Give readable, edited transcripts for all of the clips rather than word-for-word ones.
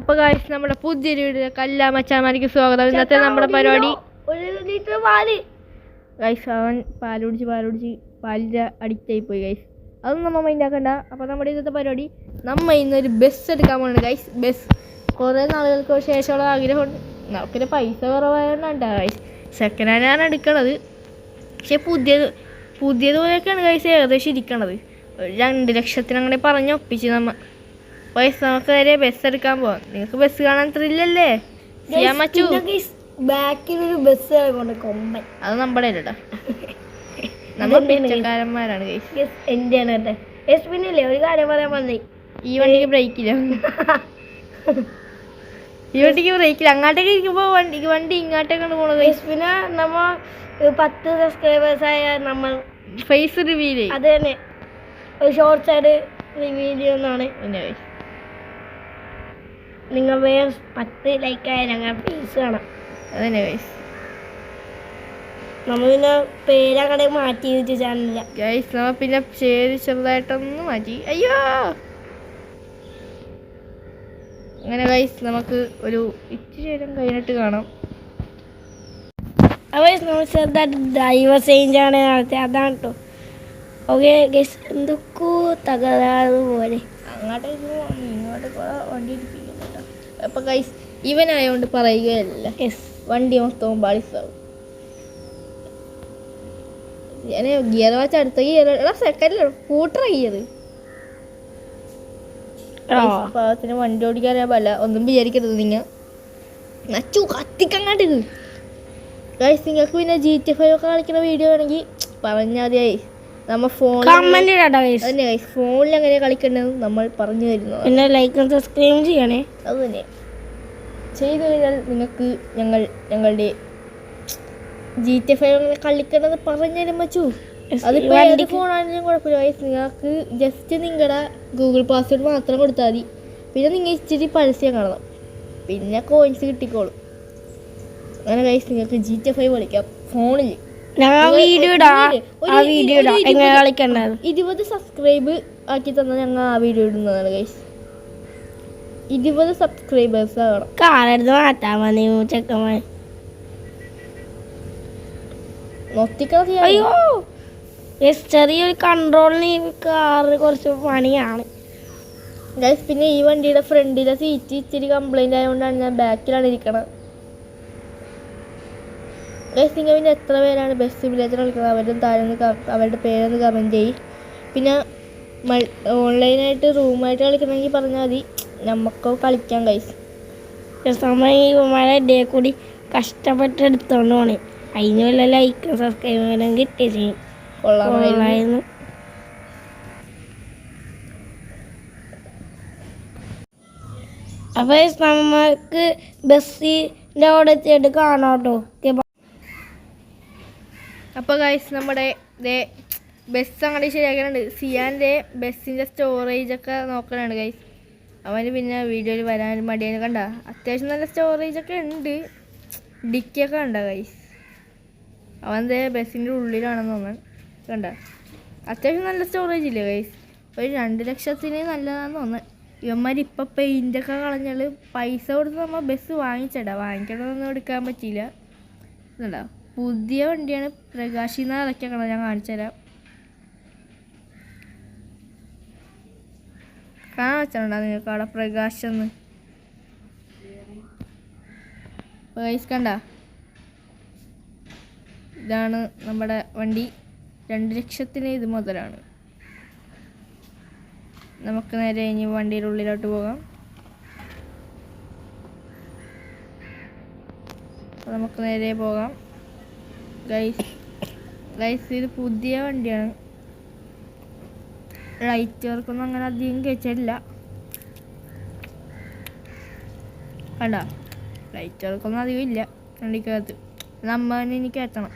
അപ്പോൾ ഗൈസ് നമ്മുടെ പുതിയൊരു വീഡിയോയിലേക്ക് എല്ലാ മച്ചാന്മാർക്കും സ്വാഗതം. ഇന്നത്തെ നമ്മുടെ പരിപാടി ഗൈസ് അവൻ പാലിൻ്റെ അഡിക്റ്റ് ആയിപ്പോയി ഗൈസ്. അതൊന്നും നമ്മൾ മൈൻഡാക്കണ്ട. അപ്പോൾ നമ്മുടെ ഇന്നത്തെ പരിപാടി നമ്മൾ ഇന്നൊരു ബസ് എടുക്കാൻ പോകുന്നുണ്ട് ഗൈസ്. ബസ് കുറേ നാളുകൾക്ക് ശേഷമുള്ള ആഗ്രഹമുണ്ട്. നമുക്കൊരു പൈസ കുറവായതുകൊണ്ടാണ് ഗൈസ് സെക്കൻഡ് ഹാൻഡാണ് എടുക്കണത്. പക്ഷേ പുതിയതുപോലെയൊക്കെയാണ് ഗൈസ് ഏകദേശം ഇരിക്കണത്. 2 ലക്ഷത്തിനങ്ങനെ പറഞ്ഞ് ഒപ്പിച്ച് പൈസ നമുക്ക് നേരെ ബസ് എടുക്കാൻ പോവാം. നിങ്ങൾക്ക് ബസ് കാണാൻ ത്രില്ലല്ലേ? ബാക്കിലൊരു ബസ് അത് നമ്മുടെ കേട്ടോ, നമ്മൾ പിച്ചക്കാരന്മാരാണ് ഗൈസ്. എന്റെയാണ് കേട്ടെ. പിന്നില്ലേ ഒരു കാര്യം പറയാൻ വന്നേ, ഈ വണ്ടിക്ക് ബ്രേക്കില്ല. ഈ വണ്ടിക്ക് ബ്രേക്കില്ല. അങ്ങോട്ടേക്ക് ഇരിക്കുമ്പോൾ വണ്ടി ഇങ്ങോട്ടേക്കാണ് പോണത്. പിന്നെ നമ്മ 10 സബ്സ്ക്രൈബേഴ്സ് ആയ നമ്മൾ ഫേസ് റിവീൽ ചെയ്യും. അത് തന്നെ ഒരു ഷോർട്ട് സൈഡ് റിവീൽ ചെയ്യുന്നതാണ്. നിങ്ങൾ വേറെ 10 ലൈക്കായ ഞങ്ങൾ ഫേസ് കാണാം. അതന്നെ ഗൈസ്. നമ്മൾ പിന്നെ പേരങ്ങനെ മാറ്റി ചാനലില്ല ഗൈസ്. നമ്മൾ പിന്നെ പേര് ചെറുതായിട്ടൊന്ന് മാറ്റി. അയ്യോ അങ്ങനെ ഗൈസ് നമുക്ക് ഒരു ഇച്ചിരി നേരം കഴിഞ്ഞിട്ട് കാണാം. നമ്മൾ ചെറുതായിട്ട് ഡ്രൈവർ ചേഞ്ചാണ് നടത്തിയത്, അതാണ് കേട്ടോ. ഓക്കെ ഗൈസ്, എന്തൊക്കെയോ തകരാറ് പോലെ അങ്ങോട്ടേക്ക് ഇങ്ങോട്ട് വണ്ടി ഇരിപ്പിക്കുന്നുണ്ട്. അപ്പം ഗൈസ് ഇവനായോണ്ട് പറയുകയല്ല, വണ്ടി മൊത്തവും പാളിസാവും. ഞാൻ ഗിയർ വാച്ച് അടുത്ത ഗിയർ സെക്കൻഡിലാണ് സ്കൂട്ടർ ചെയ്യത്. പാവത്തിന് വണ്ടി ഓടിക്കാൻ അറിയാൻ ഒന്നും വിചാരിക്കരുത് നിങ്ങൾ. നച്ചു കത്തിക്കങ്ങാട്ട് ഗൈസ്. നിങ്ങൾക്ക് പിന്നെ GTA 5 ഒക്കെ കളിക്കുന്ന വീഡിയോ വേണമെങ്കിൽ പറഞ്ഞാൽ മതിയായി. നമ്മൾ ഫോണിൽ എങ്ങനെയാണ് കളിക്കേണ്ടത് നമ്മൾ പറഞ്ഞു തരുന്നത്. പിന്നെ ലൈക്ക് സബ്സ്ക്രൈബ് ചെയ്യണേ. അത് തന്നെ ചെയ്തു കഴിഞ്ഞാൽ നിങ്ങൾക്ക് ഞങ്ങളുടെ GTA 5 അങ്ങനെ കളിക്കേണ്ടത് പറഞ്ഞു തരും വച്ചു. അതിപ്പോൾ ഏത് ഫോണാണെങ്കിലും കുഴപ്പമില്ല. നിങ്ങൾക്ക് ജസ്റ്റ് നിങ്ങളുടെ ഗൂഗിൾ പാസ്വേഡ് മാത്രം കൊടുത്താൽ മതി. പിന്നെ നിങ്ങൾ ഇച്ചിരി പരസ്യം കാണണം, പിന്നെ കോയിൻസ് കിട്ടിക്കോളും. അങ്ങനെ ഗൈസ് നിങ്ങൾക്ക് GTA 5 കളിക്കാം ഫോണിൽ. 20 സബ്സ്ക്രൈബ് ആക്കി തന്നാൽ ഞങ്ങൾ ആ വീഡിയോ ഇടുന്നതാണ് ഗൈസ്. 20 സബ്സ്ക്രൈബേഴ്സ് ആകണം. കാലെടുത്ത് മാറ്റാൻ മതി ചെക്കന്മാർ. അയ്യോ ചെറിയൊരു കൺട്രോളിന് കാറ് കുറച്ച് പണിയാണ് ഗൈസ്. പിന്നെ ഈ വണ്ടിയുടെ ഫ്രണ്ടിലെ സീറ്റ് ഇച്ചിരി കംപ്ലൈൻ്റ് ആയതുകൊണ്ടാണ് ഞാൻ ബാക്കിലാണ് ഇരിക്കണം ഗൈസ്. നിങ്ങൾ പിന്നെ എത്ര പേരാണ് ബസ് വില്ലേജ് കളിക്കുന്നത് അവരുടെ താഴെ അവരുടെ പേരൊന്ന് കമൻറ്റ് ചെയ്യും. പിന്നെ ഓൺലൈനായിട്ട് റൂമായിട്ട് കളിക്കണമെങ്കിൽ പറഞ്ഞാൽ മതി, നമുക്ക് കളിക്കാം ഗൈസ്. സമയം ഡേ കൂടി കഷ്ടപ്പെട്ടെടുത്തോണ്ട് പോണേ. അതിന് വല്ല ലൈക്കും സബ്സ്ക്രൈബും കിട്ടിയ ചെയ്യും കൊള്ളാമായിരുന്നു. അപ്പൊ നമുക്ക് ബസ്സിൻ്റെ അവിടെ എത്തിയിട്ട് കാണാം കേട്ടോ. അപ്പോൾ ഗൈസ് നമ്മുടെ ബസ് അങ്ങോട്ട് ശരിയാക്കാനുണ്ട്. സിയാൻ്റെ ബസ്സിൻ്റെ സ്റ്റോറേജൊക്കെ നോക്കാനാണ് ഗൈസ്. അവന് പിന്നെ വീഡിയോയിൽ വരാൻ മടിയാണ്. കണ്ട അത്യാവശ്യം നല്ല സ്റ്റോറേജൊക്കെ ഉണ്ട്. ഡിക്കിയൊക്കെ കണ്ട ഗൈസ്. അവൻ്റെ ബസ്സിൻ്റെ ഉള്ളിലാണെന്ന് തോന്നുന്നു. കണ്ട അത്യാവശ്യം നല്ല സ്റ്റോറേജ് ഇല്ലേ ഗൈസ്. ഒരു 2 ലക്ഷത്തിന് നല്ലതാണെന്ന് തോന്നുന്നു. ഇവന്മാർ ഇപ്പം പെയിൻ്റൊക്കെ കളഞ്ഞാൽ പൈസ കൊടുത്ത് നമ്മൾ ബസ് വാങ്ങിക്കണമെന്നൊന്നും എടുക്കാൻ പറ്റിയില്ല. കണ്ടോ പുതിയ വണ്ടിയാണ്. പ്രകാശിന്ന് അതൊക്കെയാണ് ഞാൻ കാണിച്ചു തരാം. കാണാൻ വെച്ചിട്ടുണ്ടോ നിങ്ങൾക്ക് അവിടെ പ്രകാശെന്ന്? ഗൈസ് കണ്ട ഇതാണ് നമ്മുടെ വണ്ടി. 2 ലക്ഷത്തിന് ഇത് മുതലാണ്. നമുക്ക് നേരെ ഇനി വണ്ടിയുടെ ഉള്ളിലോട്ട് പോകാം. നമുക്ക് നേരെ പോകാം ഗൈസ്. ഇത് പുതിയ വണ്ടിയാണ്. ലൈറ്റ് വർക്കൊന്നും അങ്ങനെ അധികം കഴിച്ചിട്ടില്ല. കണ്ട ലൈറ്റ് വർക്കൊന്നും അധികം ഇല്ല വണ്ടിക്കകത്ത്. നമ്മനെ എനിക്ക് എത്തണം.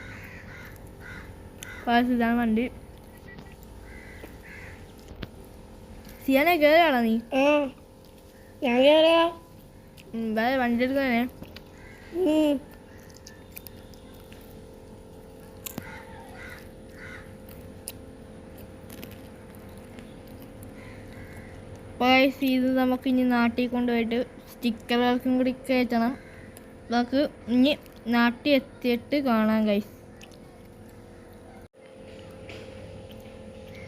ഇതാണ് വണ്ടി. സിയാനെ കയറിയാണോ നീ? വണ്ടി എടുക്കാനേ. ഇത് നമുക്ക് ഇനി നാട്ടിൽ കൊണ്ടുപോയിട്ട് സ്റ്റിക്കറുകൾക്കും കൂടി കയറ്റണം. നമുക്ക് ഇനി നാട്ടിൽ എത്തിയിട്ട് കാണാം ഗൈസ്.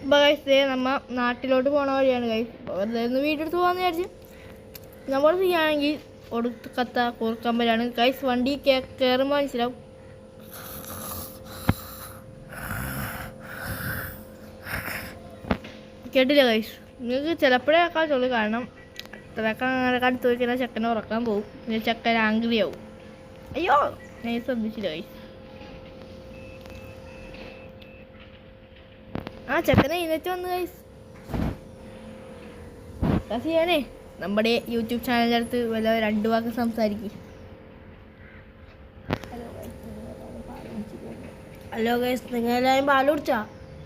അപ്പോൾ ഗൈസ് നമ്മ നാട്ടിലോട്ട് പോണ വഴിയാണ് ഗൈസ്. വെറുതെ ഒന്ന് വീഡിയോ എടുത്ത് പോകാമെന്ന് വിചാരിച്ചു. നമ്മൾ ചെയ്യാണെങ്കിൽ ഒടുക്കത്ത കൂർക്കമ്പലാണ് ഗൈസ്. വണ്ടി കയറുമ്പോൾ മനസ്സിലാവും. കേട്ടില്ല ഗൈസ്, നിങ്ങൾക്ക് ചിലപ്പോഴേ കേൾക്കാത്തുള്ളൂ. കാരണം അത്രയൊക്കെ അങ്ങനെ അടുത്ത് പോയി കഴിഞ്ഞാൽ ചെക്കനെ ഉറക്കാൻ പോകും. പിന്നെ ചെക്കൻ ആംഗ്രി ആവും. അയ്യോ ഞാൻ ശ്രദ്ധിച്ചില്ല ഗൈസ്. ആ ചെക്കനെ എഴുന്നേറ്റ് വന്നു ഗൈസ്. ചെയ്യാനേ നമ്മുടെ യൂട്യൂബ് ചാനലിൻ്റെ അടുത്ത് വല്ല 2 വാക്ക് സംസാരിക്കും. ഹലോ ഗൈസ്, നിങ്ങളെല്ലാവരും പാല് കുടിച്ചാ?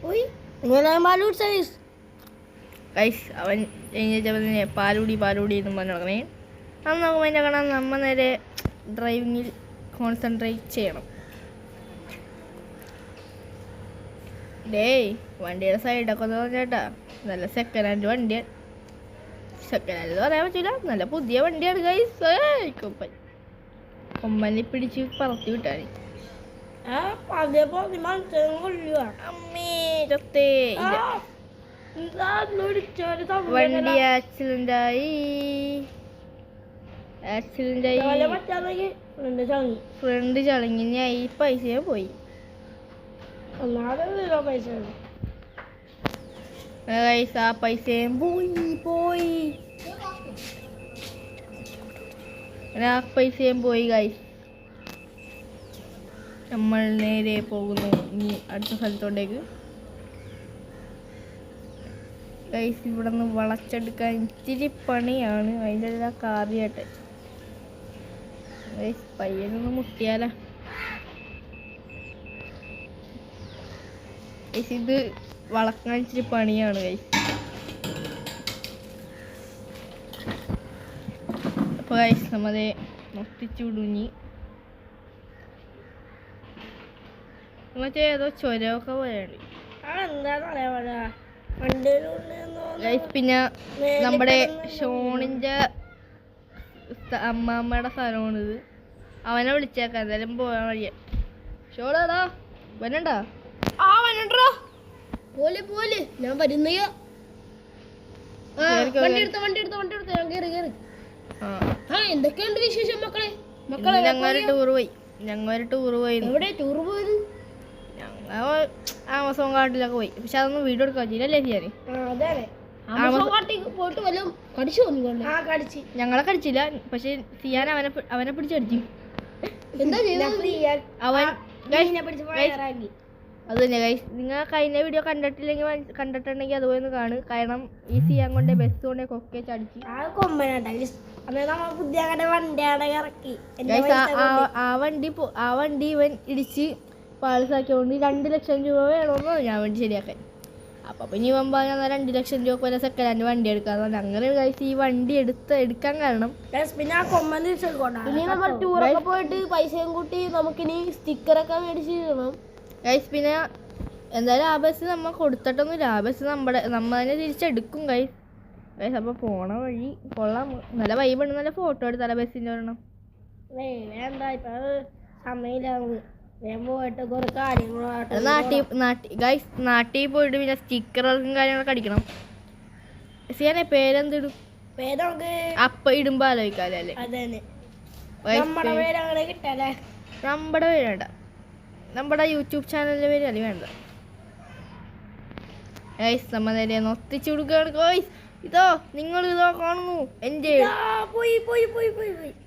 പോയി നിങ്ങളെല്ലാവരും പാല് കുടിച്ചാ ഗൈസ്? ഗൈസ് അവൻ എഴുന്നേറ്റപ്പോൾ തന്നെ പാലുടി എന്നും പറഞ്ഞു തുടങ്ങണേ. അന്ന് നോക്കുമ്പോൾ അതിൻ്റെ കാണാൻ നമ്മൾ നേരെ ഡ്രൈവിങ്ങിൽ കോൺസെൻട്രേറ്റ് ചെയ്യണം. ഡേയ് വണ്ടിയുടെ സൈഡൊക്കെ ഒന്ന് ചേട്ടാ, നല്ല സെക്കൻഡ് ഹാൻഡ് വണ്ടിയാണ്. സെക്കൻഡ് ഹാൻഡ് എന്ന് പറയാൻ പറ്റില്ല, നല്ല പുതിയ വണ്ടിയാണ് ഗൈസ്. കൊമ്പനെ പിടിച്ച് പറത്തി വിട്ടാണ്. അമ്മേ ചത്തേ. വണ്ടി ആക്സിഡൻ്റായി. ഫ്രണ്ട് ചളങ്ങി. ഞാൻ ഈ പൈസ പോയി. ഗൈസ് ആ പൈസയും പോയി. ആ പൈസയും പോയി ഗൈസ്. നമ്മൾ നേരെ പോകുന്നു ഇനി അടുത്ത സ്ഥലത്തോട്ടേക്ക്. ഗൈസ് ഇവിടെ നിന്ന് വളച്ചെടുക്കാൻ ഇച്ചിരി പണിയാണ്. അതിൻ്റെ എല്ലാം കാറിയാട്ടെ ഗൈസ്. പയ്യനൊന്ന് മുട്ടിയാലോ ഗൈസ്. ഇത് വളക്കാൻ ഇച്ചിരി പണിയാണ് ഗൈസ്. അപ്പോൾ ഗൈസ് നമ്മളെ മുട്ടിച്ചു വിടുങ്ങി. മറ്റേ ഏതോ ചൊരമൊക്കെ പോയാണ് ഗൈസ്. പിന്നെ നമ്മുടെ ഷോണിൻ്റെ അമ്മാമ്മയുടെ സ്ഥലമാണിത്. അവനെ വിളിച്ചേക്കാം, എന്തായാലും പോകാൻ വഴിയാ. ഷോടാ വരണ്ടാ? ആ വരണ്ടോ പോലെ ഞാൻ വരുന്നയ്യോ. എന്തൊക്കെയുണ്ട് വിശേഷം മക്കളെ? ഞങ്ങളൊരു ടൂർ പോയി. എവിടെ ടൂർ പോയത്? ഞങ്ങൾ ആമസോൺ കാട്ടിലൊക്കെ പോയി. പക്ഷെ അതൊന്നും വീഡിയോ എടുക്കാൻ പറ്റില്ലല്ലേ ചെയ്യാന്. ഞങ്ങളെ കടിച്ചില്ല, പക്ഷെ സിയാൻ അവനെ പിടിച്ചടിച്ചു. അവൻ അത് തന്നെ ഗൈസ്. നിങ്ങൾ കഴിഞ്ഞ വീഡിയോ കണ്ടിട്ടുണ്ടെങ്കിൽ അതുപോലെ ഒന്ന് കാണും. കാരണം ഈ സിയാൻ കൊണ്ട് ബസ് കൊണ്ട് കൊക്കെ ചടിച്ച് ആ വണ്ടി ഇവൻ ഇടിച്ച് പാളിസാക്കിയോണ്ട് 2 ലക്ഷം രൂപ വേണമെന്നോ ഞാൻ വണ്ടി ശരിയാക്കാൻ. അപ്പം പിന്നെ ഇവൻ പറഞ്ഞാൽ 2 ലക്ഷം രൂപ പോലെ സെക്കൻഡ് ഹാൻഡ് വണ്ടി എടുക്കാന്ന്. അങ്ങനെ ഗൈസ് ഈ വണ്ടി എടുക്കാൻ കാരണം പിന്നെ നമ്മൾ ടൂറൊക്കെ പോയിട്ട് പൈസയും കൂട്ടി നമുക്കിനി സ്റ്റിക്കറൊക്കെ മേടിച്ച് തരണം ഗൈസ്. പിന്നെ എന്തായാലും ആ ബസ് നമ്മൾ കൊടുത്തിട്ടൊന്നുമില്ല. ആ ബസ് നമ്മൾ തന്നെ തിരിച്ചെടുക്കും ഗൈസ്. ഗൈസ് അപ്പോൾ പോണ വഴി കൊള്ളാം, നല്ല വൈബുണ്ട്. നല്ല ഫോട്ടോ എടുത്താലോ ബസ്സിൻ്റെ ഒരെണ്ണം. വേണ്ട ഇപ്പം സമയമില്ല, നാട്ടിൽ പോയിട്ട് പിന്നെ സ്റ്റിക്കറുകൾക്കും കാര്യങ്ങളൊക്കെ അടിക്കണം. സിയാനെ പേരെന്തിടും? അപ്പ ഇടുമ്പോ ആലോചിക്കാല്ലേ. നമ്മുടെ പേര് വേണ്ട, നമ്മുടെ യൂട്യൂബ് ചാനലിന്റെ പേര് അല്ലേ വേണ്ട ഗൈസ്. നമ്മ നേരെ ഒത്തിച്ചു കൊടുക്കുകയാണ് ഗൈസ്. ഇതോ നിങ്ങൾ ഇതോ കാണുന്നു എൻ്റെ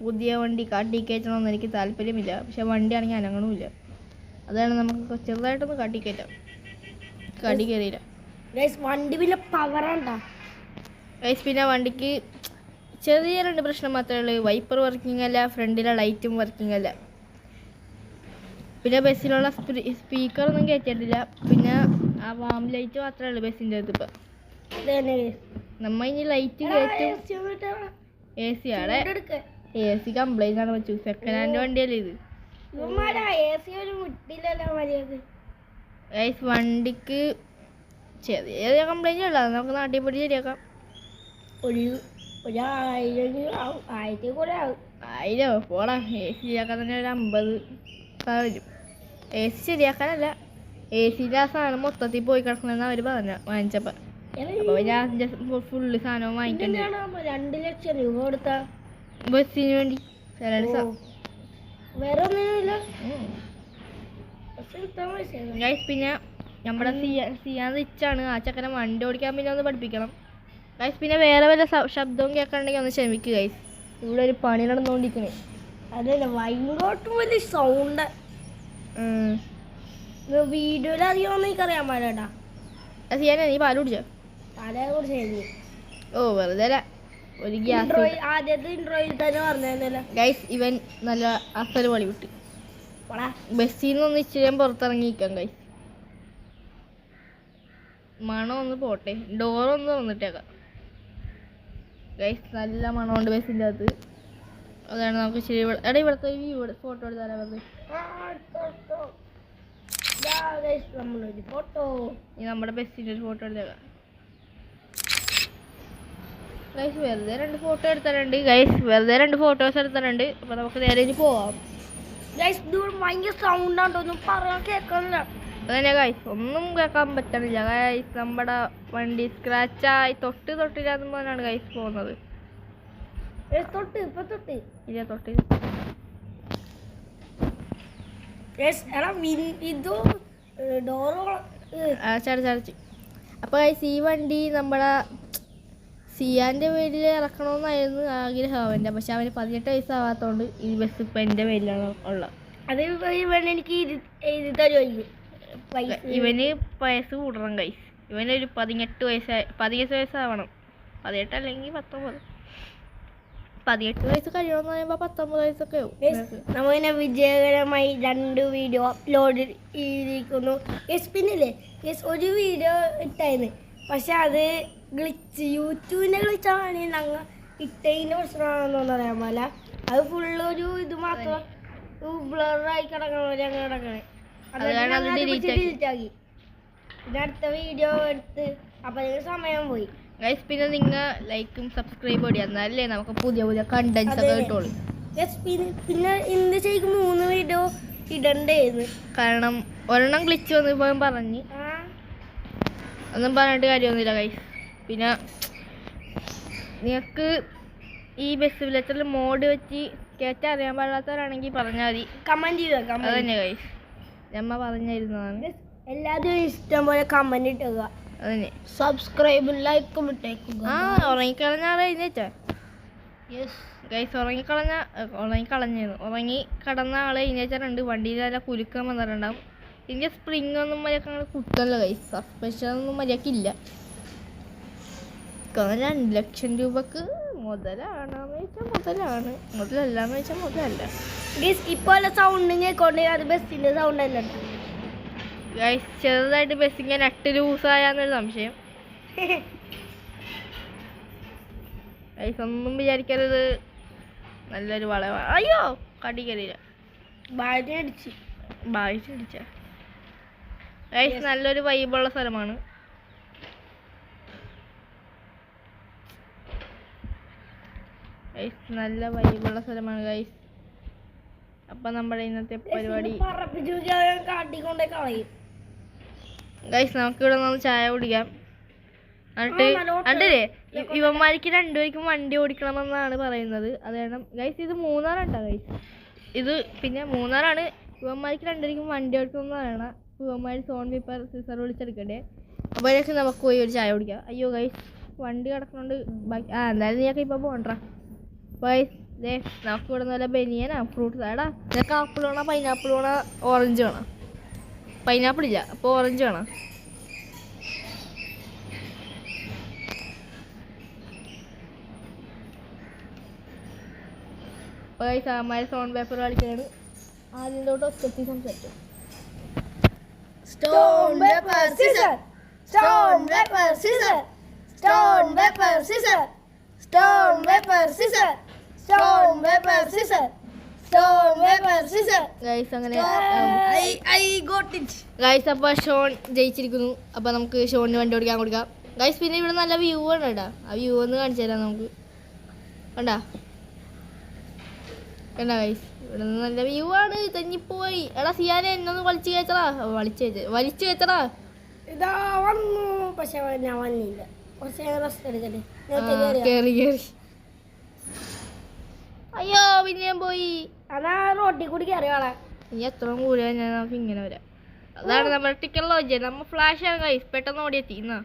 പുതിയ വണ്ടി. കാട്ടി കയറ്റണമെന്ന് എനിക്ക് താല്പര്യമില്ല, പക്ഷെ വണ്ടി ആണെങ്കിൽ അനങ്ങണമില്ല. അതാണ് നമുക്ക് ചെറുതായിട്ടൊന്ന് കാട്ടി കയറ്റാം. കാട്ടി കയറിയില്ല വണ്ടി. പിന്നെ പവറുണ്ടോ ഗൈസ്? പിന്നെ വണ്ടിക്ക് ചെറിയ 2 പ്രശ്നം മാത്രമേ ഉള്ളൂ. വൈപ്പർ വർക്കിംഗ് അല്ല, ഫ്രണ്ടിലെ ലൈറ്റും വർക്കിംഗ് അല്ല. പിന്നെ ബസ്സിലുള്ള സ്പീക്കറൊന്നും കയറ്റിയിട്ടില്ല. പിന്നെ ആ വാം ലൈറ്റ് മാത്രമേ ഉള്ളൂ ബസ്സിൻ്റെ അടുത്ത്. ഇപ്പം നമ്മ ഇനി ലൈറ്റ് കയറ്റും. AC ആണ്. AC കംപ്ലൈൻ്റ് ആണ് വെച്ചു. സെക്കൻഡ് ഹാൻഡ് വണ്ടിയല്ലേ ഇത്. ഗൈസ് വണ്ടിക്ക് ചെറിയ കംപ്ലൈൻറ്റ് ഉള്ള നമുക്ക് നാട്ടിൽ പോയി ശരിയാക്കാം. ഒരു 1000 കൂടെ ആവും. 1000 പോടാ. എ സി ശരിയാക്കാൻ തന്നെ ഒരു 50 വരും. എ സി ശരിയാക്കാനല്ല, എ സിൻ്റെ ആ സാധനം മൊത്തത്തിൽ പോയി കിടക്കണമെന്ന് അവർ വാങ്ങിച്ചപ്പോൾ. അപ്പോൾ ഞാൻ ഫുള്ള് സാധനവും വാങ്ങിയിട്ടുണ്ട്. 2 ലക്ഷം രൂപ കൊടുത്താ ബസ്സിന് വേണ്ടി. വേറെ ഒന്നിനുമില്ല. ഗൈസ് പിന്നെ നമ്മുടെ സിയാൻ റിച്ചാണ്. ആ ചക്കനെ വണ്ടി ഓടിക്കാൻ പിന്നെ ഒന്ന് പഠിപ്പിക്കണം ഗൈസ്. പിന്നെ വേറെ വല്ല ശബ്ദവും കേൾക്കണമെങ്കിൽ ഒന്ന് ക്ഷമിക്കുക ഗൈസ്. ഇവിടെ ഒരു പണി നടന്നുകൊണ്ടിരിക്കണേ. അതല്ല ഭയങ്കര വലിയ സൗണ്ട്. വീഡിയോയിൽ അറിയാമെന്ന് എനിക്കറിയാൻ പാടില്ല. സിയാനെ നീ പാല് കുടിച്ചോ? അതേ കുറിച്ച് ഓ വെറുതെ അല്ല, ഒരു ഗ്യാസ്. ആദ്യത്തെ ഇൻട്രോയിൽ തന്നെ പറഞ്ഞിരുന്നല്ലോ ഗൈസ്. ഇവൻ നല്ല അസല് പൊളി വിട്ട്. ബസ്സിൽ നിന്നൊന്ന് ഇച്ചിരി പുറത്തിറങ്ങിയിരിക്കാം ഗൈസ്. മണം ഒന്ന് പോട്ടെ, ഡോറൊന്ന് തുറന്നിട്ടേക്കാം ഗൈസ്. നല്ല മണമുണ്ട് ബസ്സിൻ്റെ അകത്ത്. അതാണ് നമുക്ക് ഇച്ചിരി എടാ ഇവിടുത്തെ ഇവിടെ ഫോട്ടോ എടുത്താലേ പറഞ്ഞത്. ഇനി നമ്മുടെ ബസ്സിൻ്റെ ഒരു ഫോട്ടോ എടുത്തേക്കാം ഗൈസ്. വെറുതെ 2 ഫോട്ടോ എടുത്തിട്ടുണ്ട് ഗൈസ്. വെറുതെ 2 ഫോട്ടോസ് എടുത്തിട്ടുണ്ട്. അപ്പോൾ നമുക്ക് നേരെ ഇനി പോവാം ഗൈസ്. ഭയങ്കര സൗണ്ടാണ്ടോ, ഒന്നും പറയാൻ കേൾക്കുന്നില്ല. അതന്നെ ഗൈസ്, ഒന്നും കേൾക്കാൻ പറ്റണില്ല ഗൈസ്. നമ്മുടെ വണ്ടി സ്ക്രാച്ചായി തൊട്ടില്ലാന്ന് പറഞ്ഞാണ് ഗൈസ് പോകുന്നത്. ഇല്ല തൊട്ട് ചടച്ച്. അപ്പോൾ ഗൈസ് ഈ വണ്ടി നമ്മുടെ സിയാൻ്റെ പേരിൽ ഇറക്കണമെന്നായിരുന്നു ആഗ്രഹം അവൻ്റെ. പക്ഷെ അവന് 18 വയസ്സാവാത്തതുകൊണ്ട് ഈ ബസ് ഇപ്പം എൻ്റെ പേരിലാണ് ഉള്ളത്. അത് എനിക്ക് എഴുതി തരുമായിരിക്കും. ഇവന് വയസ്സ് കൂടണം ഗൈസ്. ഇവനൊരു 18 വയസ്സാവണം. 18 അല്ലെങ്കിൽ 19. 18 വയസ്സ് കഴിയണമെന്ന് പറയുമ്പോൾ 19 വയസ്സൊക്കെ ആവും. നമ്മളിങ്ങനെ വിജയകരമായി 2 വീഡിയോ അപ്ലോഡ് ചെയ്തിരിക്കുന്നു. പിന്നില്ലേ ഒരു വീഡിയോ ഇട്ടായിരുന്നു, പക്ഷെ അത് ഗ്ലിച്ച്, യൂട്യൂബിൻ്റെ ഗ്ലിച്ചാണ്. ഞങ്ങൾ ഇട്ടതിൻ്റെ പ്രശ്നമാണെന്നൊന്നും അറിയാൻ പാടില്ല. അത് ഫുള്ള് ഒരു ഇത് മാത്രം ബ്ലറായി കിടക്കണേ. ഡിലീറ്റ് ആക്കി. പിന്നെ അടുത്ത വീഡിയോ എടുത്ത് അപ്പം സമയം പോയി ഗൈസ്. പിന്നെ നിങ്ങൾ ലൈക്കും സബ്സ്ക്രൈബും ചെയ്യാം, എന്നാലല്ലേ നമുക്ക് പുതിയ പുതിയ കണ്ടന്റ്സ് ഒക്കെ കിട്ടുള്ളൂ. പിന്നെ ഇന്ന് ശരിക്കും 3 വീഡിയോ ഇടണ്ടായിരുന്നു. കാരണം ഒരെണ്ണം ഗ്ലിച്ച് വന്നിപ്പോൾ പറഞ്ഞ് ഒന്നും പറഞ്ഞിട്ട് കാര്യമൊന്നുമില്ല ഗൈസ്. പിന്നെ നിങ്ങൾക്ക് ഈ ബസ് വിലച്ചിൽ മോഡ് വെച്ച് കയറ്റാൻ അറിയാൻ പാടില്ലാത്തവരാണെങ്കിൽ പറഞ്ഞാൽ മതി, കമൻറ്റ് ചെയ്യുക. അതന്നെ ഗൈസ്, ഞമ്മ പറഞ്ഞിരുന്നതാണ്. എല്ലാവരും ഇഷ്ടം പോലെ കമൻറ്റ് ഇട്ടുക. അതന്നെ, സബ്സ്ക്രൈബും ലൈക്കും ഇട്ടേക്കുക. ഉറങ്ങിക്കളഞ്ഞാറ് എഴുന്നേറ്റാ ഗൈസ്. ഉറങ്ങിക്കടന്ന ആളെ എഴുന്നേറ്റാറുണ്ട്. വണ്ടിയിൽ നല്ല കുലുക്കം വന്നിട്ടുണ്ടാവും. ഇതിൻ്റെ സ്പ്രിങ് ഒന്നും മര്യാദക്ക് അങ്ങനെ കുത്തല്ല ഗൈസ്. സസ്പെൻഷൻ ഒന്നും മര്യാദക്കില്ല. 2 ലക്ഷം രൂപക്ക് മുതലാണെന്ന് വെച്ചാൽ മുതലാണ്, മുതലല്ലാന്ന് വെച്ചാൽ മുതലല്ല ഇപ്പോൾ സൗണ്ട് കേൾക്കൊണ്ട്. അത് ബസ്സിൻ്റെ സൗണ്ട് അല്ല ഗൈസ്. ചെറുതായിട്ട് ബസ്സിങ്ങനെ നട്ട് ലൂസായാന്നൊരു സംശയം ഗൈസ്. ഒന്നും വിചാരിക്കരുത്, നല്ലൊരു വളവാ. അയ്യോ കടിക്കരില്ല, ബാധിച്ച് ബാധിച്ചടിച്ച ഗൈസ്. നല്ലൊരു വൈബുള്ള സ്ഥലമാണ് ഗൈസ്, നല്ല വൈബുള്ള സ്ഥലമാണ് ഗൈസ്. അപ്പം നമ്മുടെ ഇന്നത്തെ പരിപാടി ഗൈസ്, നമുക്കിവിടെ നിന്ന് ചായ കുടിക്കാം. എന്നിട്ട് ഇവന്മാർക്ക് 2 പേർക്കും വണ്ടി ഓടിക്കണമെന്നാണ് പറയുന്നത്. അത് കാരണം ഗൈസ് ഇത് 3-ആറുണ്ടോ ഗൈസ്. ഇത് പിന്നെ 3-ആറാണ്. ഇവന്മാർക്ക് 2 പേർക്കും വണ്ടി ഓടിക്കണമെന്ന് പറയണം. ഇവന്മാർ സോൺ പേപ്പർ സിസർ വിളിച്ചെടുക്കണ്ടേ. അപ്പോഴേക്കും നമുക്ക് പോയി ഒരു ചായ കുടിക്കാം. അയ്യോ ഗൈസ്, വണ്ടി കിടക്കണോണ്ട് എന്തായാലും നീയൊക്കെ ഇപ്പോൾ പോകണ്ട ഗൈസ്. നമുക്ക് ഇവിടെ നിന്ന് വല്ല ബനിയനാ ഫ്രൂട്ട്സ്. എടാ നിനക്ക് ആപ്പിൾ വേണോ പൈനാപ്പിൾ വേണോ ഓറഞ്ച് വേണോ? പൈനാപ്പിൾ ഇല്ല, അപ്പോൾ ഓറഞ്ച് വേണം. അപ്പോൾ ഗൈസ് അമ്മമാർ സോൺ പേപ്പർ കളിക്കാനാണ്. ആദ്യം തൊട്ട് ഒറ്റത്തി സംസാരിച്ചു. Stone, paper, scissors. Stone, paper, scissors. Stone, paper, scissors. Stone, paper, scissors. Stone, paper, scissors. Stone, paper, scissors. Guys അങ്ങനെ I got it. ഗൈസ്, അപ്പോൾ ഷോൺ ജയിച്ചിരിക്കുന്നു. അപ്പോൾ നമുക്ക് ഷോണിന് വണ്ടി ഓടിക്കാൻ കൊടുക്കാം ഗൈസ്. പിന്നെ ഇവിടെ നല്ല വ്യൂ ആണ് കേട്ടോ. ആ വ്യൂ ഒന്ന് കാണിച്ചു തരാം നമുക്ക്. കണ്ടാ കണ്ടാ ഗൈസ്, ഇവിടെ നിന്ന് നല്ല വ്യൂ ആണ്. തെന്നിപ്പോയി. എടാ സിയാനെ എന്നൊന്ന് വലിച്ചു കയറ്റടാ. ഇതാ വന്നു, പക്ഷെ ഞാൻ വന്നില്ല. കുറച്ച് റെസ്റ്റ് എടുക്കട്ടെ. കേറി അയ്യോ പിന്നെയും പോയി. അതാ റോട്ടിൽ കൂടി കയറിയോളെ. ഇനി എത്ര കൂടിയാ ഞാൻ നമുക്ക് ഇങ്ങനെ വരാം. അതാണ് നമ്മുടെ ടിക്കറ്റ് ലോഞ്ച്. നമ്മൾ ഫ്ലാഷ് ആണ് ഗൈസ്, പെട്ടെന്ന് ഓടിയെത്തി. എന്നാ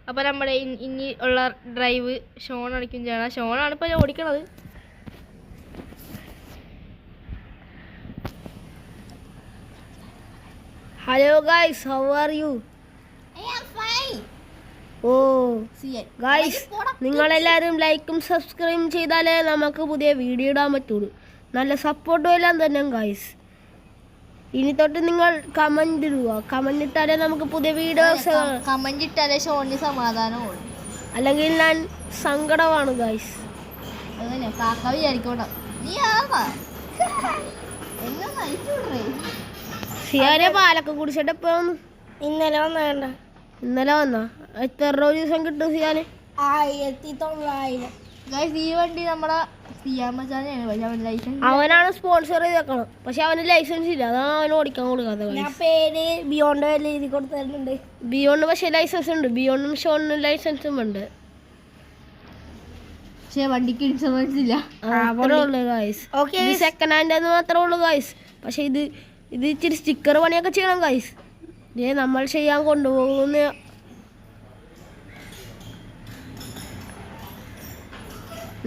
അപ്പൊ നമ്മുടെ ഇനി ഉള്ള ഡ്രൈവ് ഷോൺ അടിക്കും ചെയ്യണം. ഷോണാണ് ഇപ്പൊ ഓടിക്കണത്. Hello guys, how are you? Oh guys, നിങ്ങളെല്ലാവരും ലൈക്കും സബ്സ്ക്രൈബും ചെയ്താലേ നമുക്ക് പുതിയ വീഡിയോ ഇടാൻ പറ്റുള്ളൂ. നല്ല സപ്പോർട്ടും എല്ലാം തന്നെ ഗൈസ്. ഇനി തൊട്ട് നിങ്ങൾ കമന്റ് ഇടുക. കമന്റ് ഇട്ടാലേ നമുക്ക് പുതിയ വീഡിയോസ്, കമന്റ് ഇട്ടാലേ ഷോണിന് സമാധാനമാണ്. അല്ലെങ്കിൽ ഞാൻ സങ്കടമാണ് ഗൈസ്. അതന്നെ കാക്ക വിചാരിക്കോണ്ട. നീ ആവാ സിയാനെ പാലൊക്കെ കുടിച്ചിട്ട് എപ്പോ വന്നു? ഇന്നലെ വന്ന. ഇന്നലെ വന്നാ? എത്ര രൂപ ദിവസം കിട്ടും സിയാന്? 1900. ഈ വണ്ടി നമ്മുടെ സിയാൻ മച്ചാനെയാണ്. പക്ഷെ അവൻ ലൈസൻസ്, അവനാണ് സ്പോൺസർ ചെയ്തേക്കണം. പക്ഷെ അവന് ലൈസൻസ് ഇല്ല, അതാണ് അവന് ഓടിക്കാൻ കൊടുക്കാത്തത്. ഞാൻ പേര് ബിയോണ്ട് എഴുതി കൊടുത്തിട്ടുണ്ട്. ബിയോണ്ട് പക്ഷെ ലൈസൻസ് ഉണ്ട്. ബിയോണ്ടും ഷോണിനും ലൈസൻസും ഉണ്ട്. പക്ഷെ വണ്ടിക്ക് ഇൻഷുറൻസ് ഇല്ല. സെക്കൻഡ് ഹാൻഡ് എന്ന് മാത്രമേ ഉള്ളൂ ഗൈസ്. പക്ഷെ ഇത് ഇച്ചിരി സ്റ്റിക്കർ പണിയൊക്കെ ചെയ്യണം ഗൈസ്. ഇതേ നമ്മൾ ചെയ്യാൻ കൊണ്ടുപോകുന്ന.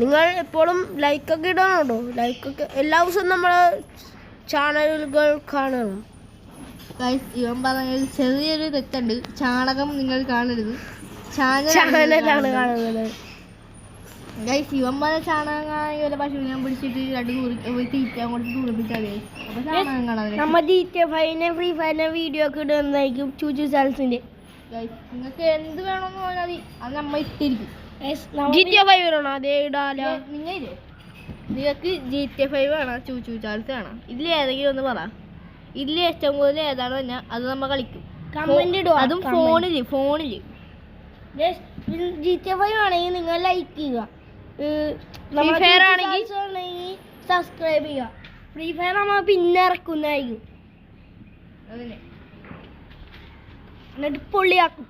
നിങ്ങൾ എപ്പോഴും ലൈക്കൊക്കെ ഇടണം കേട്ടോ. ലൈക്കൊക്കെ എല്ലാ ദിവസവും നമ്മളെ ചാനലുകൾ കാണണം. ഇവൻ പറഞ്ഞത് ചെറിയൊരു തെറ്റുണ്ട്. ചാണകം നിങ്ങൾ കാണരുത്, ചാനലാണ് കാണുന്നത്. ഗൈസ് ഇവൻ പറഞ്ഞ ചാണകം കാണാൻ പശുവിനെ പിടിച്ചിട്ട് 2 തീറ്റാൻ കൊടുത്ത് തുറപ്പിച്ചാൽ അപ്പൊ ചാണകം കാണാൻ. നമ്മ GTA5 ഫ്രീ ഫയറിന്റെ വീഡിയോ ഒക്കെ ഇടുന്നതായിരിക്കും. ചൂച്ചു ചാൽസിന്റെ. ഗൈസ് നിങ്ങൾക്ക് എന്ത് വേണമെന്ന് പറഞ്ഞാൽ മതി, അത് നമ്മ ഇട്ടിരിക്കും. GTA5 വേണോ? അതേ ഇടാലോ. നിങ്ങൾക്ക് GTA5 വേണം, ചൂച്ചു ചാൽസ് വേണം. ഇതിൽ ഏതെങ്കിലും ഒന്ന് പറ. ഇതിൽ ഏറ്റവും കൂടുതൽ ഏതാണോ തന്നെ അത് നമ്മ കളിക്കും. അതും ഫോണില്. GTA5 ആണെങ്കിൽ നിങ്ങൾ ലൈക്ക് ചെയ്യുക. ഫ്രീ ഫയർ ആണെങ്കിൽ സബ്സ്ക്രൈബ് ചെയ്യുക. ഫ്രീ ഫയർ നമ്മൾ പിന്നെ ഇറക്കുന്നതായിരിക്കും. എന്നിട്ട് പൊള്ളിയാക്കും.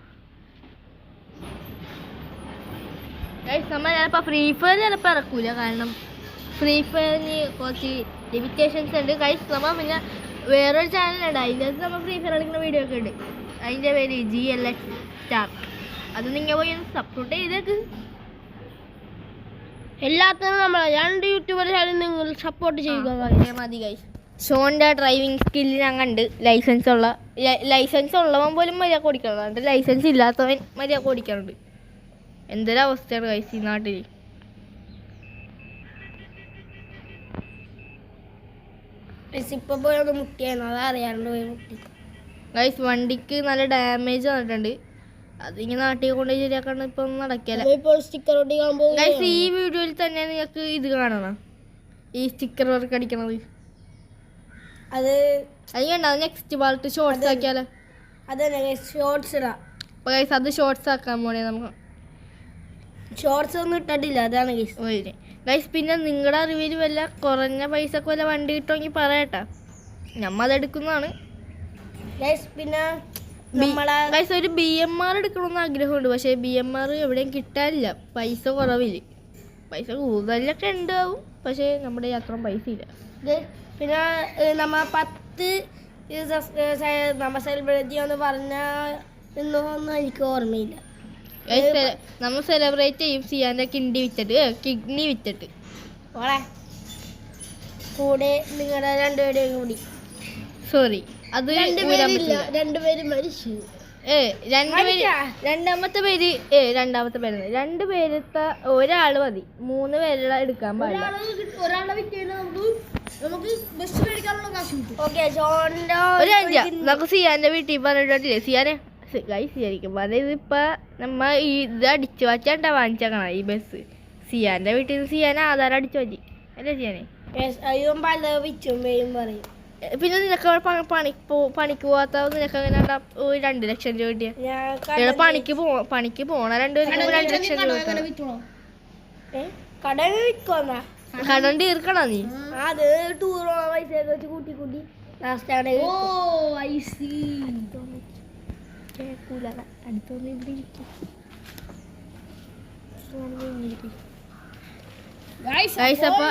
നമ്മൾ ചിലപ്പോൾ ഫ്രീ ഫയർ ചിലപ്പോൾ ഇറക്കൂല. കാരണം ഫ്രീ ഫയറിന് കുറച്ച് ലിമിറ്റേഷൻസ് ഉണ്ട് ഗൈസ്. നമ്മൾ പിന്നെ വേറൊരു ചാനലുണ്ട്, അതിൻ്റെ അകത്ത് നമ്മൾ ഫ്രീ ഫയർ കളിക്കുന്ന വീഡിയോ ഒക്കെ ഉണ്ട്. അതിൻ്റെ പേര് GLX Star. അത് നിങ്ങൾ പോയി ഒന്ന് സപ്പോർട്ട് ചെയ്തേക്ക്. എല്ലാത്തിനും നമ്മൾ 2 യൂട്യൂബർ ചാനൽ നിങ്ങൾ സപ്പോർട്ട് ചെയ്യുക മതി ഗൈസ്. ഷോണിൻ്റെ ഡ്രൈവിംഗ് സ്കില്ല് ഞാൻ കണ്ട്. ലൈസൻസ് ഉള്ളവൻ പോലും മര്യാദ ഓടിക്കണം. ലൈസൻസ് ഇല്ലാത്തവൻ മര്യാദ ഓടിക്കാറുണ്ട്. എന്തൊരവസ്ഥയാണ് ഗൈസ് ഈ നാട്ടിൽ. ഇപ്പൊ പോയൊന്ന് മുട്ടിയായിരുന്നു, അതറിയാണ്ട് പോയി മുട്ടി ഗൈസ്. വണ്ടിക്ക് നല്ല ഡാമേജ് വന്നിട്ടുണ്ട്. അതിങ്ങനെ നാട്ടിൽ കൊണ്ടുപോയി ശരിയാക്കാണ്ട് ഇപ്പൊ നടക്കില്ല ഗൈസ്. ഈ വീഡിയോയിൽ തന്നെ നിങ്ങൾക്ക് ഇത് കാണണം, ഈ സ്റ്റിക്കർ വർക്ക് അടിക്കണത്. അത് കണ്ട നെക്സ്റ്റ് പാർട്ട് ഷോർട്സ് ആക്കിയാലോ? ഷോർട്സ് ഇടാം. അപ്പൊ ഗൈസ് അത് ഷോർട്സ് ആക്കാൻ പോണേ നമുക്ക്. ഷോർട്സ് ഒന്നും ഇട്ടിട്ടില്ല, അതാണ് ഗൈസ്. പിന്നെ നിങ്ങളുടെ അറിവിൽ വല്ല കുറഞ്ഞ പൈസക്ക് വല്ല വണ്ടി കിട്ടുമെങ്കിൽ പറയട്ടാ, നമ്മ അതെടുക്കുന്നതാണ് ഗൈസ്. പിന്നെ ഗൈസ് ഒരു BMR എടുക്കണമെന്ന് ആഗ്രഹമുണ്ട്. പക്ഷേ BMR എവിടെയും കിട്ടാനില്ല, പൈസ കുറവില്ല. പൈസ കൂടുതലൊക്കെ ഉണ്ടാവും, പക്ഷേ നമ്മുടെ അത്ര പൈസ ഇല്ല. പിന്നെ നമ്മ 10 നമ്മ സെലിബ്രേറ്റ് ചെയ്യാന്ന് പറഞ്ഞ എന്നൊന്നും എനിക്ക് ഓർമ്മയില്ല. നമ്മൾ സെലിബ്രേറ്റ് ചെയ്യും സിയാന്റെ കിഡ്നി വിറ്റിട്ട് ഓളെ കൂടെ നിങ്ങളുടെ 2 പേരെയും കൂടി. സോറി, അത് 2 പേര് മരിച്ചു. രണ്ടാമത്തെ പേര് 2 പേരത്തെ ഒരാള് മതി. 3 പേരുടെ എടുക്കാൻ പാടില്ല. നമുക്ക് സിയാന്റെ വീട്ടിൽ പറഞ്ഞിട്ടില്ലേ? സിയാനെ ശരിക്കും പറഞ്ഞ ഇതിപ്പോ നമ്മ ഇത് അടിച്ചു വച്ചാണ്ടാ വാങ്ങിച്ചേക്കണം ഈ ബസ്. സിയാന്റെ വീട്ടിൽ നിന്ന് സിയാൻ ആധാരം അടിച്ചു വച്ചി അല്ലേ സിയാനെ? പിന്നെ നിനക്ക് പണിക്ക് പോവാത്ത നിനക്ക് അങ്ങനെ 2 ലക്ഷം രൂപ കിട്ടിയ? പണിക്ക് പോണ 2 പേർക്ക് 2 ലക്ഷം രൂപ. കട വിൽക്കുന്ന കടം തീർക്കണോ നീ? അത് ടൂർ പൈസ വെച്ച് കൂട്ടി കൂട്ടി ലാസ്റ്റ് ആണ് കേൾക്കൂല അടുത്തൊന്നും ഇവിടെ ഇരിക്കും.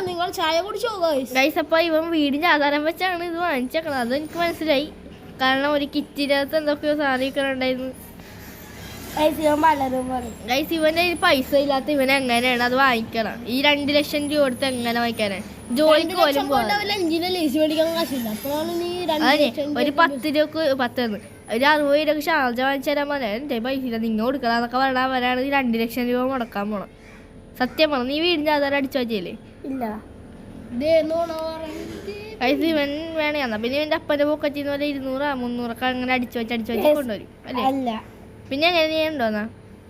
നിങ്ങൾ ചായ കുടിച്ചോ ഗൈസ് അപ്പൊ ഇവൻ വീടിന്റെ ആധാരം വെച്ചാണ് ഇത് വാങ്ങിച്ചേക്കണത്. അത് എനിക്ക് മനസ്സിലായി. കാരണം ഒരു കിറ്റിനകത്ത് എന്തൊക്കെയോ സാധിക്കണുണ്ടായിരുന്നു. ഗൈസ് ഇവന്റെ പൈസ ഇല്ലാത്ത ഇവൻ എങ്ങനെയാണ് അത് വാങ്ങിക്കണം? ഈ 2 ലക്ഷം രൂപ കൊടുത്ത് എങ്ങനെ വാങ്ങിക്കാനാണ്? ജോലിക്ക് പോലും പോകാൻ ഒരു 10 രൂപക്ക് 10 ഒരു 60 രൂപ ഷാർജ വാങ്ങിച്ചു തരാൻ പോലെ എന്റെ പൈസ ഇല്ല നിങ്ങൾ കൊടുക്കണമെന്നൊക്കെ വരാണ് 2 ലക്ഷം രൂപ മുടക്കാൻ പോണം. സത്യം പറഞ്ഞു. നീ വീടിന്റെ ആധാരം അടിച്ചു വെച്ചല്ലേ? ഇല്ല. പൈസ ഇവൻ വേണേ എന്നാ പിന്നെ ഇവന്റെ അപ്പന്റെ പോക്കറ്റിന്ന് പോലെ 200 300 അങ്ങനെ അടിച്ചു വെച്ച് കൊണ്ടുവരും അല്ലേ? അല്ല. പിന്നെ എങ്ങനെ നീ ഉണ്ടോന്നാ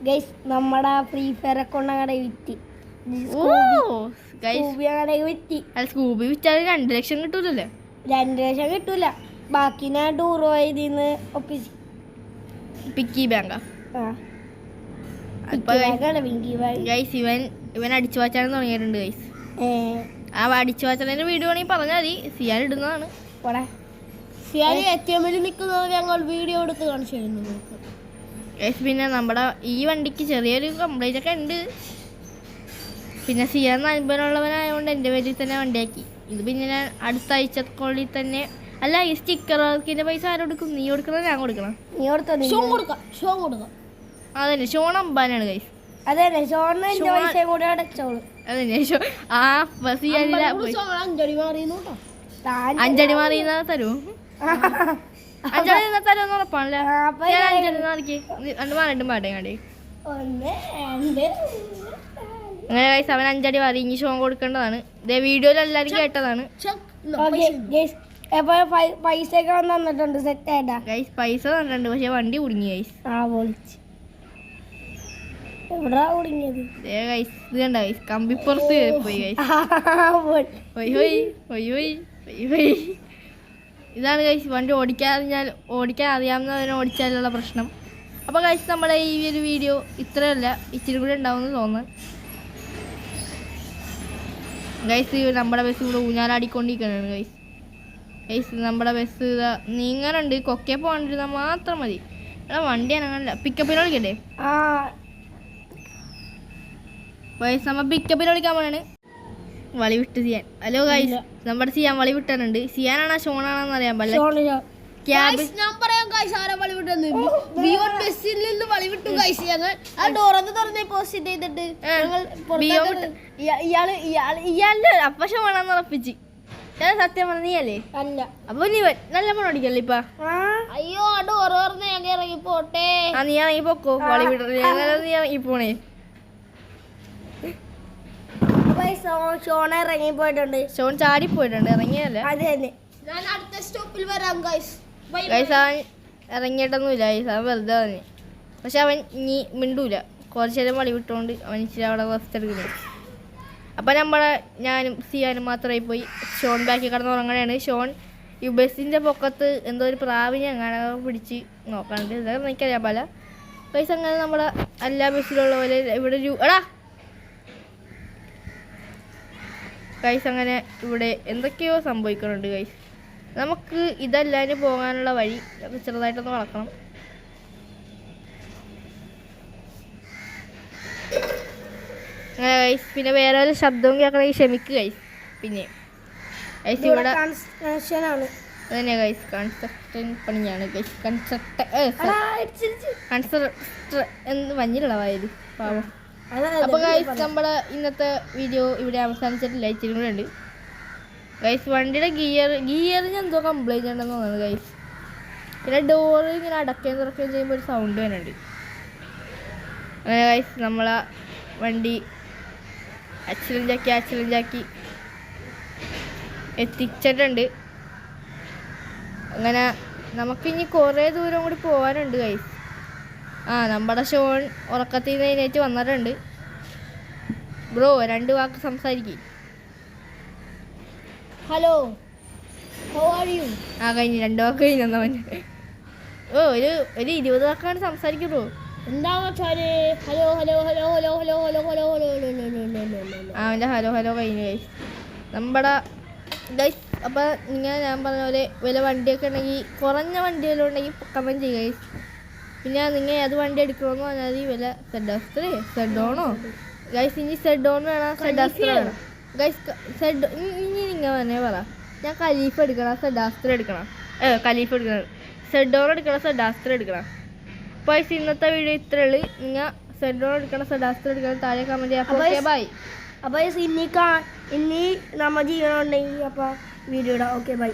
ഗൈസ് നമ്മുടെ ഫ്രീ ഫയർ അക്കൗണ്ട് അങ്ങനെ വിറ്റി. സ്കൂബി വിറ്റാൽ 2 ലക്ഷം കിട്ടൂലല്ലേ? 2 ലക്ഷം കിട്ടൂല. ബാക്കി ഞാൻ ടൂർ പോയതിന്ന് ഒപ്പിച്ച്. പിക്കി ബാങ്കാ? ഗൈസ് ഇവൻ അടിച്ചു വാച്ചാണ് തുടങ്ങിയിട്ടുണ്ട് ഗൈസ്. ആ അടിച്ചു വാച്ചതിന്റെ വീഡിയോ ആണെങ്കിൽ പറഞ്ഞാൽ മതി. സിയാൻ ഇടുന്നതാണ്. ഞങ്ങൾ വീഡിയോ എടുത്ത് കാണിച്ചു തരുന്നു. ഗൈസ് പിന്നെ നമ്മുടെ ഈ വണ്ടിക്ക് ചെറിയൊരു കംപ്ലൈന്റ് ഒക്കെ ഉണ്ട്. പിന്നെ സിയാൻ അനുഭവമുള്ളവനായതുകൊണ്ട് എൻ്റെ പേരിൽ തന്നെ വണ്ടിയാക്കി. ഇത് പിന്നെ ഞാൻ അടുത്ത ആഴ്ചക്കുള്ളിൽ തന്നെ. അല്ല ഈ സ്റ്റിക്കർ വർക്കിന്റെ പൈസ ആരും കൊടുക്കും? നീ കൊടുക്കണം ഞാൻ കൊടുക്കണം? നീ കൊടുക്കാം. അതന്നെ ഷോൺ അമ്പാനാണ് ഗൈസ്. അതന്നെ പൈസ കൂടെ അടച്ചോളൂ. അതന്നെ ആ സിയാനില 5 അടി മാറിയെന്നാ തരുമോ? 5 അടി തരുമെന്ന് ഉറപ്പാണല്ലേ? 5 അടി മാറിക്ക് 2 മാറിട്ടും പാട്ടേങ്ങാണ്ടേ. അങ്ങനെ ഗൈസ് അവൻ 5 അടി മാറി. ഇനി ഷോൺ കൊടുക്കേണ്ടതാണ്. ഇതേ വീഡിയോയിൽ എല്ലാവരും കേട്ടതാണ്. പൈസ ഒക്കെ തന്നിട്ടുണ്ട്. സെറ്റ് ആയിട്ടാ ഗൈസ് പൈസ തന്നിട്ടുണ്ട്. പക്ഷെ വണ്ടി കുടുങ്ങി ഗൈസ്. എവിടാ കുടുങ്ങിയത്? ഗൈസ് ഇത് കണ്ട ഗൈസ് കമ്പിപ്പുറത്ത് പോയി ഗൈസ്. ഇതാണ് ഗൈസ് വണ്ടി ഓടിക്കാൻ അറിയാവുന്നതിനെ ഓടിച്ചാലുള്ള പ്രശ്നം. അപ്പോൾ ഗൈസ് നമ്മുടെ ഈ ഒരു വീഡിയോ ഇത്രയല്ല, ഇച്ചിരി കൂടെ ഉണ്ടാവുമെന്ന് തോന്നുന്നു ഗൈസ്. നമ്മുടെ ബസ് ഇവിടെ ഊഞ്ഞാലാടിക്കൊണ്ടിരിക്കുകയാണ് ഗൈസ്. നമ്മുടെ ബസ് ഇതാ നീങ്ങാനുണ്ട്. കൊക്കെ പോകാണ്ടിരുന്നാൽ മാത്രം മതി. എടാ വണ്ടി അനങ്ങാനില്ല. പിക്കപ്പിൽ വിളിക്കട്ടെ? ഗൈസ് നമ്മൾ പിക്കപ്പിൽ വിളിക്കാൻ പോണാണ്. വളി വിട്ട് സിയാൻ. ഹലോ ഗൈസ് നമ്മുടെ സിയാൻ വളി വിട്ടാനുണ്ട്. സിയാനാണോ ഷോണാണോന്ന് അറിയാൻ പാടില്ല. ഇയാളുടെ അപ്പ ഷോണാന്ന് ഉറപ്പിച്ച്. ഞാൻ സത്യം പറഞ്ഞ നീ അല്ലേ? അല്ല. അപ്പൊ നീ നല്ല പണം അടിക്കല്ലേ ഇപ്പൊ? അയ്യോ ഇറങ്ങി പോട്ടെ. നീ ഇറങ്ങി പൊക്കോ. വളി വിട്ട നീ ഇറങ്ങി പോണേ. ഷോൺ ഇറങ്ങി പോയിട്ടുണ്ട്. ഷോൺ ചാടി പോയിട്ടുണ്ട്. ഇറങ്ങിയല്ല. അതെ തന്നെ. ഞാൻ അടുത്ത സ്റ്റോപ്പിൽ വരാം ഗൈസ്. ഗൈസ് അവൻ ഇറങ്ങിയിട്ടൊന്നുമില്ല ഗൈസ്. അവൻ വെറുതെ തന്നെ. പക്ഷെ അവൻ ഇനി മിണ്ടൂല. കുറച്ച് നേരം വളി വിട്ടുകൊണ്ട് അവൻ ഇച്ചിരി അവിടെ റെസ്റ്റ് എടുക്കുന്നത്. അപ്പം ഞാനും സിയാനും മാത്രമായി പോയി. ഷോൺ ബാക്കി കിടന്ന് ഉറങ്ങണയാണ്. ഷോൺ ഈ ബസ്സിൻ്റെ പൊക്കത്ത് എന്തോ ഒരു പ്രാവിനെ അങ്ങനെ പിടിച്ച് നോക്കാനുണ്ട്. ഇതൊക്കെ എനിക്കറിയാൻ പല പൈസ. അങ്ങനെ നമ്മുടെ എല്ലാ ബസ്സിലുള്ള പോലെ ഇവിടെ ഗൈസ് അങ്ങനെ ഇവിടെ എന്തൊക്കെയോ സംഭവിക്കുന്നുണ്ട് ഗൈസ്. നമുക്ക് ഇതല്ലാതെ പോകാനുള്ള വഴി ചെറുതായിട്ടൊന്ന് വളക്കണം. അങ്ങനെ ഗൈസ് പിന്നെ വേറെ ഒരു ശബ്ദവും കേൾക്കണമെങ്കിൽ ക്ഷമിക്കുക ഗൈസ്. പിന്നെ ഗൈസ് ഇവിടെ അതന്നെ ഗൈസ് കൺസ്ട്രക്ഷൻ പണിയാണ് ഗൈസ്. എന്ന് വഞ്ഞിലുള്ളവായത് പാവം. അപ്പോൾ ഗൈസ് നമ്മുടെ ഇന്നത്തെ വീഡിയോ ഇവിടെ അവസാനിച്ചിട്ടില്ല. ഇച്ചിരി കൂടെ ഉണ്ട് ഗൈസ്. വണ്ടിയുടെ ഗിയറിന് എന്തോ കംപ്ലൈൻറ്റ് ഉണ്ടെന്ന് തോന്നുന്നു ഗൈസ്. പിന്നെ ഡോറ് ഇങ്ങനെ അടക്കുകയും തുറക്കുകയും ചെയ്യുമ്പോൾ ഒരു സൗണ്ട് വരുന്നുണ്ട്. അങ്ങനെ ഗൈസ് നമ്മളെ വണ്ടി ആക്സിഡൻ്റാക്കി എത്തിച്ചിട്ടുണ്ട്. അങ്ങനെ നമുക്കിനി കുറേ ദൂരം കൂടി പോകാനുണ്ട് ഗൈസ്. നമ്മുടെ ഷോൺ ഉറക്കത്തിൽ നിന്ന് എഴുന്നേറ്റ് വന്നിട്ടുണ്ട്. ബ്രോ 2 വാക്ക് സംസാരിക്കും. Hello how are U? കഴിഞ്ഞ് 2 വാക്ക് കഴിഞ്ഞവൻ. ഒരു 20 വാക്കാണ് സംസാരിക്കും ബ്രോ. എന്താ വെച്ചാല് hello hello hello hello hello hello hello hello hello അവൻ്റെ ഹലോ ഹലോ കഴിഞ്ഞു ഗൈസ്. നമ്മുടെ ഗൈസ് അപ്പോൾ ഞാൻ പറഞ്ഞ പോലെ വില വണ്ടിയൊക്കെ ഉണ്ടെങ്കിൽ കുറഞ്ഞ വണ്ടിയെല്ലാം ഉണ്ടെങ്കിൽ കമൻറ്റ് ചെയ്യുക ഗൈസ്. പിന്നെ നിങ്ങൾ ഏത് വണ്ടി എടുക്കണമെന്ന് പറഞ്ഞാൽ മതി. വില സെഡാസ്റ്റർ സെഡോണോ ഗൈസ്. ഇനി സെഡോൺ വേണം, സെഡാസ്റ്റർ വേണം ഗൈസ്. ഇനി നിങ്ങൾ തന്നെ പറ, ഞാൻ ഖലീഫ് എടുക്കണം സെഡാസ്റ്റർ എടുക്കണം, ഖലീഫ് എടുക്കണം, സെഡോൺ എടുക്കണം സെഡാസ്റ്റർ എടുക്കണം. അപ്പോൾ ഇന്നത്തെ വീഡിയോ ഇത്രയേ ഉള്ളൂ. നിങ്ങൾ സെഡോൺ എടുക്കണം സെഡാസ്റ്റർ എടുക്കണം താഴെ കമൻറ്റ് ചെയ്യാം. അപ്പോൾ ഓക്കെ ബൈ. അപ്പോൾ ഇനി നമ്മ ചെയ്യണമെന്നുണ്ടെങ്കിൽ അപ്പോൾ വീഡിയോ ഇടാം. Okay bye.